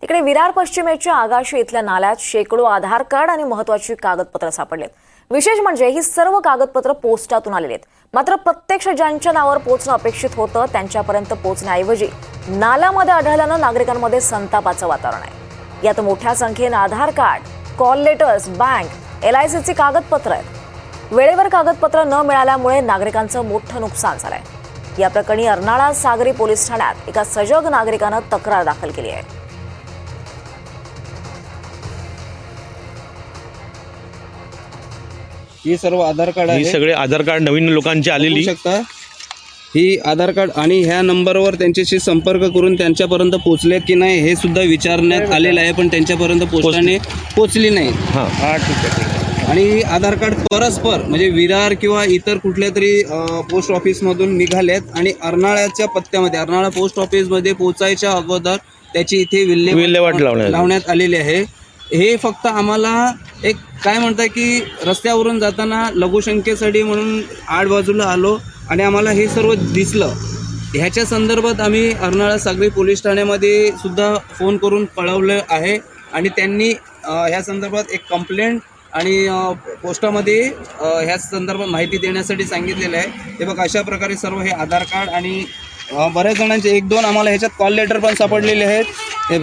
तिकडे विरार पश्चिमेच्या आगाशी इथल्या नाल्यात शेकडो आधार कार्ड आणि महत्त्वाची कागदपत्र सापडलेत। विशेष म्हणजे ही सर्व कागदपत्र पोस्टातून आलेली आहेत। मात्र प्रत्यक्ष ज्यांच्या नावावर पोहोचणं अपेक्षित होतं त्यांच्यापर्यंत पोहोचण्याऐवजी नाल्यामध्ये आढळल्यानं नागरिकांमध्ये संतापाचं वातावरण आहे। यात मोठ्या संख्येनं आधार कार्ड, कॉल लेटर्स, बँक, LICची कागदपत्र आहेत। वेळेवर कागदपत्र न मिळाल्यामुळे नागरिकांचं मोठं नुकसान झालंय। या प्रकरणी अर्नाळा सागरी पोलीस ठाण्यात एका सजग नागरिकानं तक्रार दाखल केली आहे। ही सर्व आधार कार्ड ही आहे। सगळे आधार कार्ड नवीन लोकांची आलेली बघू शकता ही आधार कार्ड आणि ह्या नंबरवर त्यांच्याशी संपर्क करून त्यांच्यापर्यंत पोहोचले की नाही हे सुद्धा विचारण्यात आलेलं आहे, पण त्यांच्यापर्यंत पोस्टाने पोहोचली नाही। हां ठीक आहे। आणि ही आधार कार्ड परस्पर म्हणजे विरार किंवा इतर कुठल्या तरी पोस्ट ऑफिसमधून निघालेत आणि अर्नाळ्याच्या पत्त्यामध्ये अर्नाळा पोस्ट ऑफिसमध्ये पोहोचायच्या अगोदर त्याची इथे विल्हेवाट लावण्यात आलेली आहे। हे फक्त आम्हाला एक काय म्हणतात की रस्त्यावरून जाताना लघुशंकेसाठी म्हणून आडबाजूला आलो आणि आम्हाला हे सर्व दिसलं। ह्याच्या संदर्भात आम्ही अर्नाळा सागरी पोलीस ठाण्यामध्ये सुद्धा फोन करून कळवलं आहे आणि त्यांनी ह्या संदर्भात एक कंप्लेंट आणि पोस्टामध्ये ह्या संदर्भात माहिती देण्यासाठी सांगितलेलं आहे। हे बघ अशा प्रकारे सर्व हे आधार कार्ड आणि बऱ्याच जणांचे 1-2 आम्हाला ह्याच्यात कॉल लेटर पण सापडलेले आहेत। हे